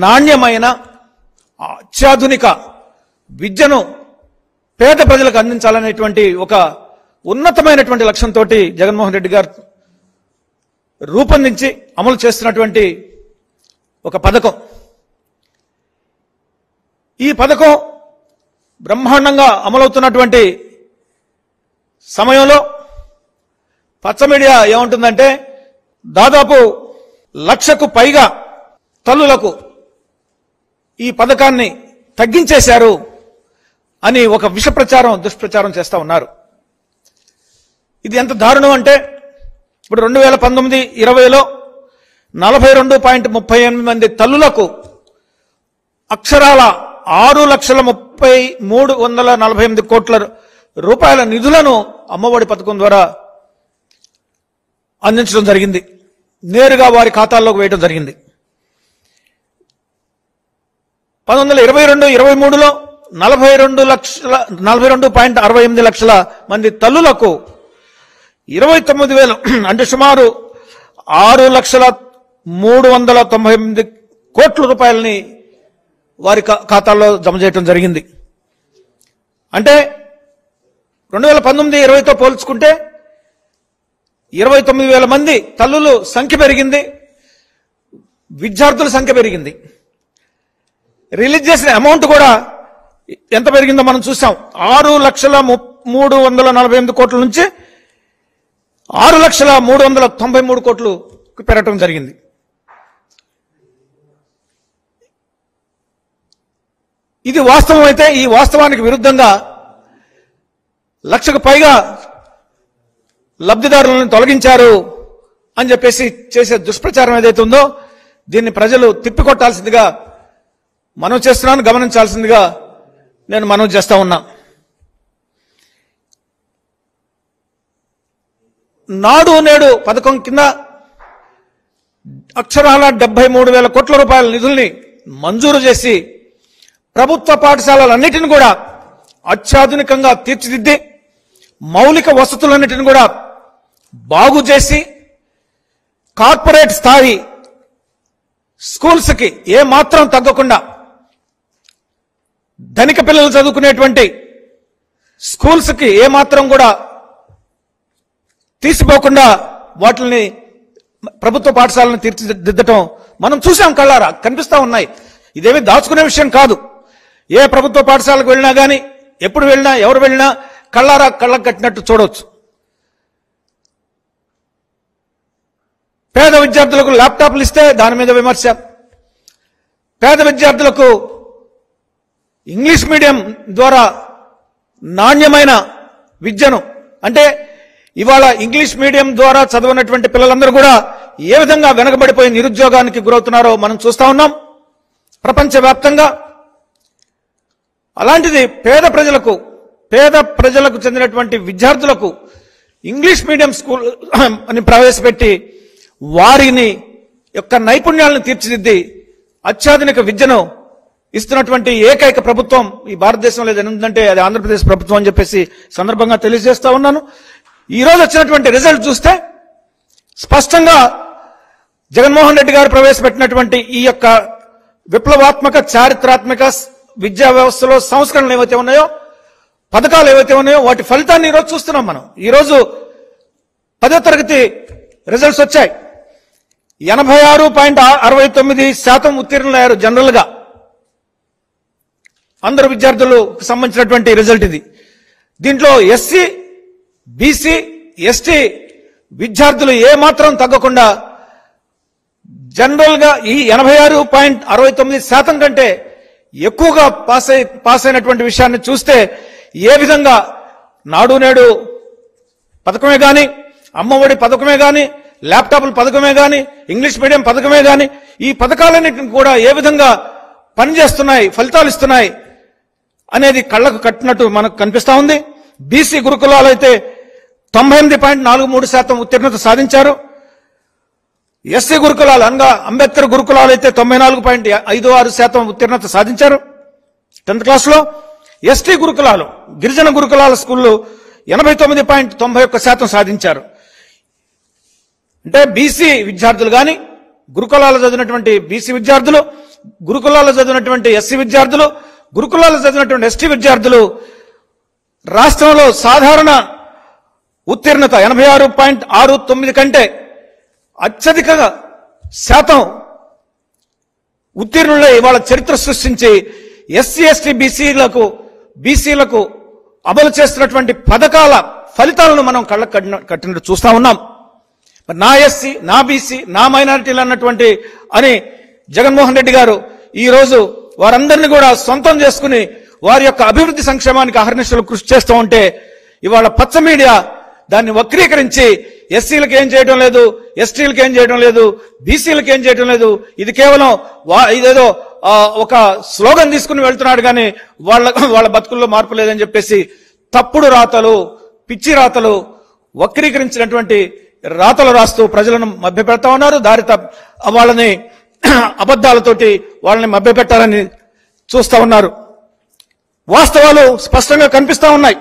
నాణ్యమైన అత్యాధునిక విద్యను పేద ప్రజలకు అందించాలనేటువంటి ఒక ఉన్నతమైనటువంటి లక్ష్యంతో జగన్మోహన్ రెడ్డి గారు రూపొందించి అమలు చేస్తున్నటువంటి ఒక పథకం. ఈ పథకం బ్రహ్మాండంగా అమలవుతున్నటువంటి సమయంలో పచ్చ మీడియా ఏమంటుందంటే దాదాపు 1,00,000కు పైగా తల్లులకు ఈ పథకాన్ని తగ్గించేశారు అని ఒక దుష్ప్రచారం చేస్తా ఉన్నారు. ఇది ఎంత దారుణం అంటే ఇప్పుడు 2019-20లో 42.38 మంది తల్లులకు అక్షరాల 6,30,348 కోట్ల రూపాయల నిధులను అమ్మఒడి పథకం ద్వారా అందించడం జరిగింది. నేరుగా వారి ఖాతాల్లోకి వేయడం జరిగింది. 1922-23లో 42.68 లక్షల మంది తల్లులకు 29,000 అంటే సుమారు 6,398 కోట్ల రూపాయలని వారి ఖాతాల్లో జమ చేయడం జరిగింది. అంటే 2019-20తో పోల్చుకుంటే 29,000 మంది తల్లులు సంఖ్య పెరిగింది, విద్యార్థుల సంఖ్య పెరిగింది. రిలీజ్ చేసిన అమౌంట్ కూడా ఎంత పెరిగిందో మనం చూసాం. 6,348 కోట్ల నుంచి 6,393 కోట్లు పెరగటం జరిగింది. ఇది వాస్తవం అయితే ఈ వాస్తవానికి విరుద్ధంగా 1,00,000కు పైగా లబ్ధిదారులను తొలగించారు అని చెప్పేసి చేసే దుష్ప్రచారం ఏదైతే ఉందో దీన్ని ప్రజలు తిప్పికొట్టాల్సిందిగా మనం చేస్తున్నాను, గమనించాల్సిందిగా నేను మనవి చేస్తా ఉన్నా. నాడు నేడు పథకం కింద అక్షరాల 73,000 కోట్ల రూపాయల నిధుల్ని మంజూరు చేసి ప్రభుత్వ పాఠశాలలన్నిటిని కూడా అత్యాధునికంగా తీర్చిదిద్ది మౌలిక వసతులన్నిటిని కూడా బాగు చేసి కార్పొరేట్ స్థాయి స్కూల్స్కి ఏ మాత్రం తగ్గకుండా ధనిక పిల్లలు చదువుకునేటువంటి స్కూల్స్కి ఏ మాత్రం కూడా తీసిపోకుండా వాటిని ప్రభుత్వ పాఠశాలను తీర్చిదిద్దటం మనం చూసాం, కళ్ళారా కనిపిస్తా ఉన్నాయి. ఇదేమీ దాచుకునే విషయం కాదు. ఏ ప్రభుత్వ పాఠశాలకు వెళ్ళినా కానీ ఎప్పుడు వెళ్ళినా ఎవరు వెళ్ళినా కళ్ళారా కళ్ళకు కట్టినట్టు చూడవచ్చు. పేద విద్యార్థులకు ల్యాప్టాప్లు ఇస్తే దాని మీద విమర్శ, పేద విద్యార్థులకు ఇంగ్లీష్ మీడియం ద్వారా నాణ్యమైన విద్యను అంటే ఇవాళ ఇంగ్లీష్ మీడియం ద్వారా చదవనటువంటి పిల్లలందరూ కూడా ఏ విధంగా వెనకబడిపోయి నిరుద్యోగానికి గురవుతున్నారో మనం చూస్తా ఉన్నాం ప్రపంచవ్యాప్తంగా. అలాంటిది పేద ప్రజలకు చెందినటువంటి విద్యార్థులకు ఇంగ్లీష్ మీడియం స్కూల్ అని ప్రవేశపెట్టి వారిని యొక్క నైపుణ్యాలను తీర్చిదిద్ది అత్యాధునిక విద్యను ఇస్తున్నటువంటి ఏకైక ప్రభుత్వం ఈ భారతదేశంలో ఏదంటే అది ఆంధ్రప్రదేశ్ ప్రభుత్వం అని చెప్పేసి సందర్భంగా తెలియజేస్తా ఉన్నాను. ఈ రోజు వచ్చినటువంటి రిజల్ట్ చూస్తే స్పష్టంగా జగన్మోహన్ రెడ్డి గారు ప్రవేశపెట్టినటువంటి ఈ యొక్క విప్లవాత్మక చారిత్రాత్మక విద్యా వ్యవస్థలో సంస్కరణలు ఏవైతే ఉన్నాయో, పథకాలు ఏవైతే ఉన్నాయో వాటి ఫలితాన్ని ఈరోజు చూస్తున్నాం మనం. ఈరోజు 10వ తరగతి రిజల్ట్స్ వచ్చాయి. 86.69% ఉత్తీర్ణులయ్యారు జనరల్ గా. అందరు విద్యార్థులకు సంబంధించినటువంటి రిజల్ట్ ఇది. దీంట్లో ఎస్సీ, బీసీ, ఎస్టీ విద్యార్థులు ఏ మాత్రం తగ్గకుండా జనరల్ గా ఈ 86.69% కంటే ఎక్కువగా పాస్ అయినటువంటి విషయాన్ని చూస్తే ఏ విధంగా నాడు నేడు పథకమే గాని, అమ్మఒడి పథకమే గాని, ల్యాప్టాప్ల పథకమే గాని, ఇంగ్లీష్ మీడియం పథకమే గాని ఈ పథకాలన్నింటిని కూడా ఏ విధంగా పనిచేస్తున్నాయి, ఫలితాలు ఇస్తున్నాయి అనేది కళ్ళకు కట్టినట్టు మనకు కనిపిస్తా ఉంది. బీసీ గురుకులాలు అయితే 98.43% ఉత్తీర్ణత సాధించారు. ఎస్సీ గురుకులాలు అనగా అంబేద్కర్ గురుకులాలు అయితే 94.56% ఉత్తీర్ణత సాధించారు 10th క్లాస్లో. ఎస్టీ గురుకులాలు, గిరిజన గురుకులాల స్కూళ్లు 89.91% సాధించారు. అంటే బీసీ విద్యార్థులు కానీ, గురుకులాలు చదివినటువంటి బీసీ విద్యార్థులు గురుకులాల్లో చదివినటువంటి ఎస్సీ విద్యార్థులు, గురుకులాల్లో చదివినటువంటి ఎస్టీ విద్యార్థులు రాష్ట్రంలో సాధారణ ఉత్తీర్ణత 86.69 కంటే అత్యధిక శాతం ఉత్తీర్ణులై వాళ్ళ చరిత్ర సృష్టించి ఎస్సీ ఎస్టీ బీసీలకు అమలు చేస్తున్నటువంటి పథకాల ఫలితాలను మనం కళ్ళకు కట్టినట్టు చూస్తా ఉన్నాం. నా ఎస్సీ, నా బీసీ, నా మైనారిటీలు అన్నటువంటి అని జగన్మోహన్ రెడ్డి గారు ఈరోజు వారందరినీ కూడా సొంతం చేసుకుని వారి యొక్క అభివృద్ధి సంక్షేమానికి అహర్నిశలు కృషి చేస్తూ ఉంటే ఇవాళ పచ్చ మీడియా దాన్ని వక్రీకరించి ఎస్సీలకు ఏం చేయడం లేదు, ఎస్టీలకు ఏం చేయడం లేదు, బీసీలకు ఏం చేయడం లేదు, ఇది కేవలం ఇదేదో ఒక స్లోగన్ తీసుకుని వెళ్తున్నాడు కానీ వాళ్ళ బతుకుల్లో మార్పు లేదని చెప్పేసి తప్పుడు రాతలు, పిచ్చి రాతలు, వక్రీకరించినటువంటి రాతలు రాస్తూ ప్రజలను మభ్యపెడతా ఉన్నారు. వాళ్ళని అబద్ధాలతోటి వాళ్ళని మభ్యపెట్టాలని చూస్తా ఉన్నారు. వాస్తవాలు స్పష్టంగా కనిపిస్తా ఉన్నాయి.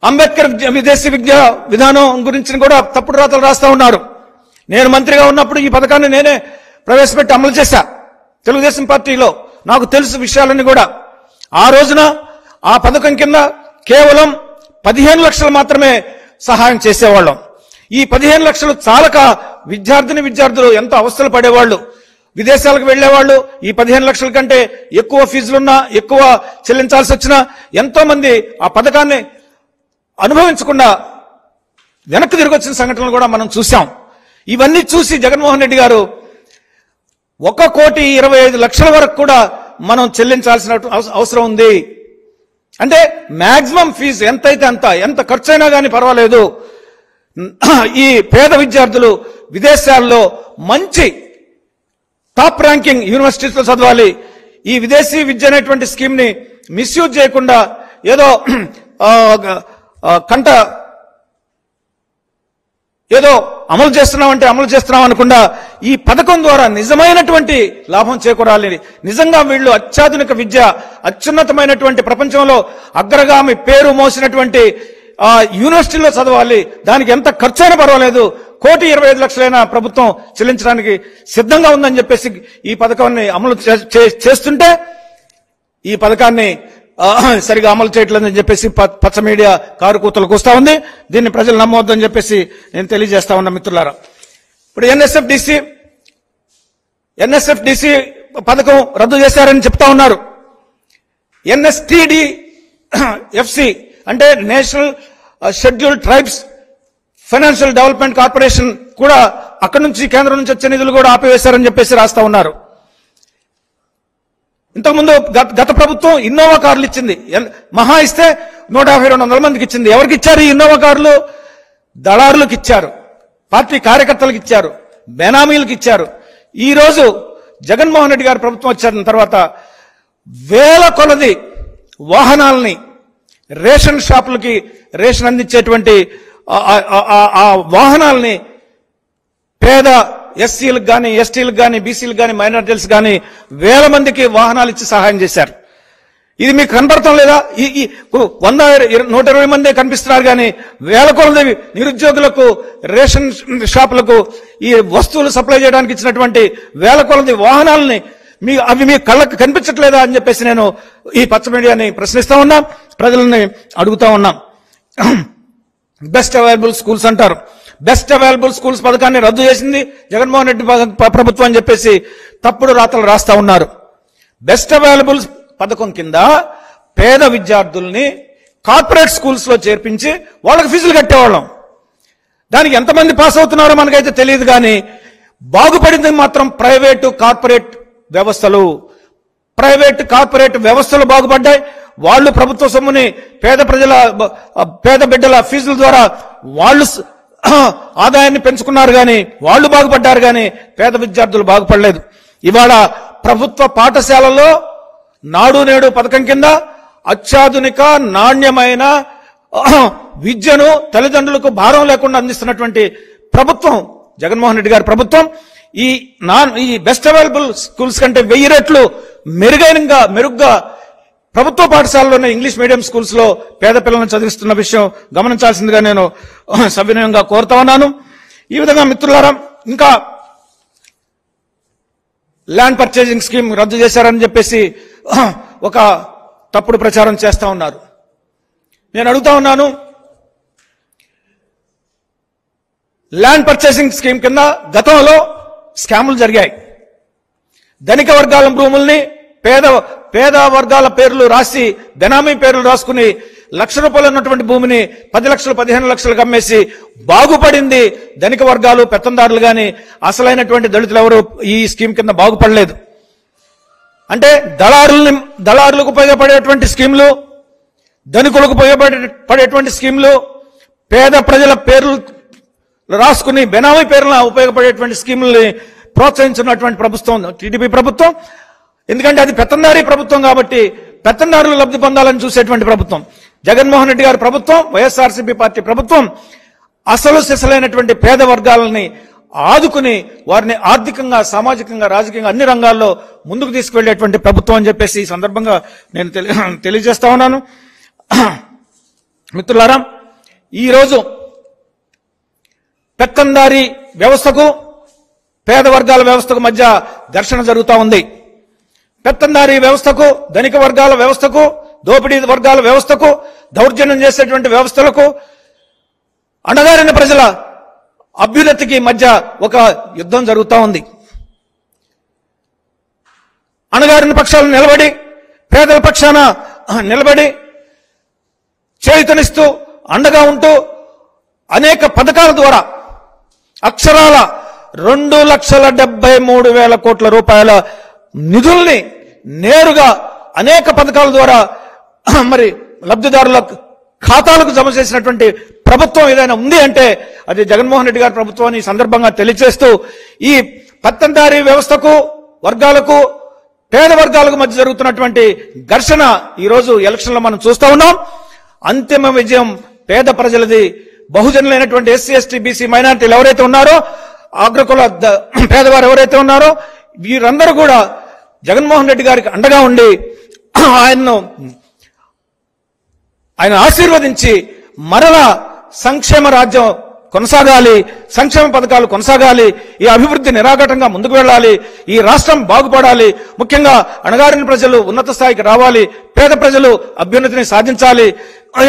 అంబేద్కర్ విదేశీ విద్యా విధానం గురించి కూడా తప్పుడు రాతలు రాస్తా ఉన్నారు. నేను మంత్రిగా ఉన్నప్పుడు ఈ పథకాన్ని నేనే ప్రవేశపెట్టి అమలు చేశా తెలుగుదేశం పార్టీలో. నాకు తెలుసు విషయాలన్నీ కూడా. ఆ రోజున ఆ పథకం కింద కేవలం 15 లక్షలు మాత్రమే సహాయం చేసేవాళ్ళం. ఈ 15 లక్షలు చాలక విద్యార్థులు ఎంతో అవస్థలు పడేవాళ్ళు, విదేశాలకు వెళ్లేవాళ్ళు. ఈ 15 లక్షల కంటే ఎక్కువ ఫీజులున్నా, ఎక్కువ చెల్లించాల్సి వచ్చినా ఎంతో మంది ఆ పథకాన్ని అనుభవించకుండా వెనక్కి తిరిగి వచ్చిన సంఘటనలు కూడా మనం చూసాం. ఇవన్నీ చూసి జగన్మోహన్ రెడ్డి గారు 1,25,00,000 వరకు కూడా మనం చెల్లించాల్సిన అవసరం ఉంది. అంటే మాక్సిమం ఫీజు ఎంతైతే అంత, ఎంత ఖర్చు అయినా కానీ పర్వాలేదు, ఈ పేద విద్యార్థులు విదేశాల్లో మంచి టాప్ ర్యాంకింగ్ యూనివర్సిటీస్లో చదవాలి. ఈ విదేశీ విద్య అనేటువంటి స్కీమ్ ని మిస్యూజ్ చేయకుండా ఏదో ఏదో అమలు చేస్తున్నాం అనకుండా ఈ పథకం ద్వారా నిజమైనటువంటి లాభం చేకూరాలి. నిజంగా వీళ్ళు అత్యాధునిక విద్య, అత్యున్నతమైనటువంటి ప్రపంచంలో అగ్రగామి పేరు మోసినటువంటి యూనివర్సిటీలో చదవాలి. దానికి ఎంత ఖర్చైనా పర్వాలేదు, 1,25,00,000 ప్రభుత్వం చెల్లించడానికి సిద్ధంగా ఉందని చెప్పేసి ఈ పథకాన్ని అమలు చేస్తుంటే ఈ పథకాన్ని సరిగా అమలు చేయట్లేదని చెప్పేసి పచ్చ మీడియా కారు కూతలకు వస్తా ఉంది. దీన్ని ప్రజలు నమ్మవద్దని చెప్పేసి నేను తెలియజేస్తా ఉన్నా మిత్రులారా. ఇప్పుడు ఎన్ఎస్ఎఫ్డిసి పథకం రద్దు చేశారని చెప్తా ఉన్నారు. ఎన్ఎస్టిడిఎఫ్సి అంటే national scheduled tribes financial development corporation కూడా అక్కడి నుంచి కేంద్రం నుంచి వచ్చే నిధులు కూడా ఆపివేశారని చెప్పేసి రాస్తా ఉన్నారు. ఇంతకుముందు గత ప్రభుత్వం ఇన్నోవా కార్లు ఇచ్చింది, మహా ఇస్తే 150-200 మందికి ఇచ్చింది. ఎవరికి ఇచ్చారు ఈ ఇన్నోవా కార్లు? దళారులకు ఇచ్చారు, పార్టీ కార్యకర్తలకు ఇచ్చారు, బెనామీలకు ఇచ్చారు. ఈ రోజు జగన్మోహన్ రెడ్డి గారి ప్రభుత్వం వచ్చిన తర్వాత వేల కొలది వాహనాలని రేషన్ షాపులకి రేషన్ అందించేటువంటి ఆ వాహనాలని పేద ఎస్సీలకు కానీ, ఎస్టీలకు కానీ, బీసీలకు కానీ, మైనారిటీలకు కానీ వేల మందికి వాహనాలు ఇచ్చి సహాయం చేశారు. ఇది మీకు కనబడటం లేదా? 100-120 మందే కనిపిస్తున్నారు కానీ వేల కొలది నిరుద్యోగులకు, రేషన్ షాపులకు ఈ వస్తువులు సప్లై చేయడానికి ఇచ్చినటువంటి వేల కొలది వాహనాలని అవి మీ కళ్ళకు కనిపించట్లేదా అని చెప్పేసి నేను ఈ పచ్చ మీడియాని ప్రశ్నిస్తా ఉన్నాం, ప్రజలని అడుగుతా ఉన్నాం. బెస్ట్ అవైలబుల్ స్కూల్స్ అంటారు. బెస్ట్ అవైలబుల్ స్కూల్స్ పథకాన్ని రద్దు చేసింది జగన్మోహన్ రెడ్డి ప్రభుత్వం అని చెప్పేసి తప్పుడు రాతలు రాస్తా ఉన్నారు. బెస్ట్ అవైలబుల్ పథకం కింద పేద విద్యార్థుల్ని కార్పొరేట్ స్కూల్స్ లో చేర్పించి వాళ్ళకి ఫీజులు కట్టేవాళ్ళం. దానికి ఎంతమంది పాస్ అవుతున్నారో మనకైతే తెలియదు కానీ బాగుపడింది మాత్రం ప్రైవేటు కార్పొరేట్ వ్యవస్థలు. ప్రైవేట్ కార్పొరేట్ వ్యవస్థలు బాగుపడ్డాయి. వాళ్ళు ప్రభుత్వ సొమ్ముని పేద బిడ్డల ఫీజుల ద్వారా వాళ్ళు ఆదాయాన్ని పెంచుకున్నారు కానీ వాళ్ళు బాగుపడ్డారు కానీ పేద విద్యార్థులు బాగుపడలేదు. ఇవాళ ప్రభుత్వ పాఠశాలల్లో నాడు నేడు పథకం కింద అత్యాధునిక నాణ్యమైన విద్యను తల్లిదండ్రులకు భారం లేకుండా అందిస్తున్నటువంటి ప్రభుత్వం జగన్మోహన్ రెడ్డి గారి ప్రభుత్వం. ఈ బెస్ట్ అవైలబుల్ స్కూల్స్ కంటే 1000 రెట్లు మెరుగ్గా ప్రభుత్వ పాఠశాలలోనే ఇంగ్లీష్ మీడియం స్కూల్స్ లో పేద పిల్లలను చదివిస్తున్న విషయం గమనించాల్సిందిగా నేను సవినయంగా కోరుతా ఉన్నాను. ఈ విధంగా మిత్రులారా ఇంకా ల్యాండ్ పర్చేజింగ్ స్కీమ్ రద్దు చేశారని చెప్పేసి ఒక తప్పుడు ప్రచారం చేస్తా ఉన్నారు. నేను అడుగుతా ఉన్నాను, ల్యాండ్ పర్చేసింగ్ స్కీమ్ కింద గతంలో స్కాములు జరిగాయి. ధనిక వర్గాల భూముల్ని పేద వర్గాల పేర్లు రాసి బెనామీ పేర్లు రాసుకుని ₹1,00,000 ఉన్నటువంటి భూమిని 10 లక్షలు 15 లక్షలకు అమ్మేసి బాగుపడింది ధనిక వర్గాలు, పెత్తందారులు గాని అసలైనటువంటి దళితులు ఎవరు ఈ స్కీమ్ కింద బాగుపడలేదు. అంటే దళారులకు ఉపయోగపడేటువంటి స్కీములు, ధనికులకు ఉపయోగపడేటువంటి స్కీములు, పేద ప్రజల పేర్లు రాసుకుని బెనామీ పేర్ల ఉపయోగపడేటువంటి స్కీముల్ని ప్రోత్సహించినటువంటి ప్రభుత్వం టీడీపీ ప్రభుత్వం. ఎందుకంటే అది పెత్తందారీ ప్రభుత్వం కాబట్టి పెత్తందారులు లబ్ధి పొందాలని చూసేటువంటి ప్రభుత్వం. జగన్మోహన్ రెడ్డి గారి ప్రభుత్వం, వైఎస్ఆర్సీపీ పార్టీ ప్రభుత్వం అసలు సిసలైనటువంటి పేద వర్గాలని ఆదుకుని వారిని ఆర్థికంగా, సామాజికంగా, రాజకీయంగా అన్ని రంగాల్లో ముందుకు తీసుకువెళ్లేటువంటి ప్రభుత్వం అని చెప్పేసి ఈ సందర్భంగా నేను తెలియజేస్తా ఉన్నాను. మిత్రులారా, ఈరోజు పెత్తందారీ వ్యవస్థకు పేద వర్గాల వ్యవస్థకు మధ్య ఘర్షణ జరుగుతూ ఉంది. పెత్తందారీ వ్యవస్థకు, ధనిక వర్గాల వ్యవస్థకు, దోపిడీ వర్గాల వ్యవస్థకు, దౌర్జన్యం చేసేటువంటి వ్యవస్థలకు, అణగారిన ప్రజల అభ్యున్నతికి మధ్య ఒక యుద్ధం జరుగుతూ ఉంది. అణగారిన పక్షాలను నిలబడి, పేదల పక్షాన నిలబడి, చేయుతనిస్తూ, అండగా ఉంటూ అనేక పథకాల ద్వారా అక్షరాల 2,73,000 కోట్ల రూపాయల నిధుల్ని నేరుగా అనేక పథకాల ద్వారా మరి లబ్ధిదారుల ఖాతాలకు జమ చేసినటువంటి ప్రభుత్వం ఏదైనా ఉంది అంటే అది జగన్మోహన్ రెడ్డి గారి ప్రభుత్వం ఈ సందర్భంగా తెలియజేస్తూ, ఈ పెత్తందారీ వ్యవస్థకు, వర్గాలకు, పేద వర్గాలకు మధ్య జరుగుతున్నటువంటి ఘర్షణ ఈరోజు ఎలక్షన్లో మనం చూస్తా ఉన్నాం. అంతిమ విజయం పేద ప్రజలది. బహుజనులైనటువంటి ఎస్సీ, ఎస్టీ, బీసీ, మైనారిటీలు ఎవరైతే ఉన్నారో, అగ్రకుల పేదవారు ఎవరైతే ఉన్నారో వీరందరూ కూడా జగన్మోహన్ రెడ్డి గారికి అండగా ఉండి ఆయన ఆశీర్వదించి మరలా సంక్షేమ రాజ్యం కొనసాగాలి, సంక్షేమ పథకాలు కొనసాగాలి, ఈ అభివృద్ధి నిరాఘాటంగా ముందుకు వెళ్ళాలి, ఈ రాష్ట్రం బాగుపడాలి, ముఖ్యంగా అణగారిన ప్రజలు ఉన్నత స్థాయికి రావాలి, పేద ప్రజలు అభ్యున్నతిని సాధించాలి,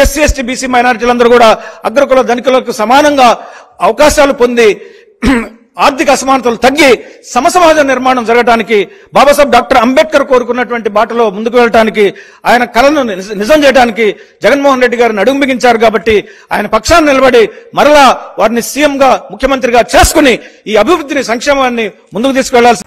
ఎస్సీ, ఎస్టీ, బీసీ, మైనారిటీలందరూ కూడా అగ్రకుల ధనికులకు సమానంగా అవకాశాలు పొంది ఆర్థిక అసమానతలు తగ్గి సమసమాజ నిర్మాణం జరగడానికి, బాబాసాహెబ్ డాక్టర్ అంబేద్కర్ కోరుకున్నటువంటి బాటలో ముందుకు వెళ్ళడానికి, ఆయన కలను నిజం చేయడానికి జగన్మోహన్ రెడ్డి గారిని అడుగు బిగించారు. కాబట్టి ఆయన పక్షాన్ని నిలబడి మరలా వారిని సీఎంగా, ముఖ్యమంత్రిగా చేసుకుని ఈ అభివృద్ధిని, సంక్షేమాన్ని ముందుకు తీసుకువెళ్లాల్సి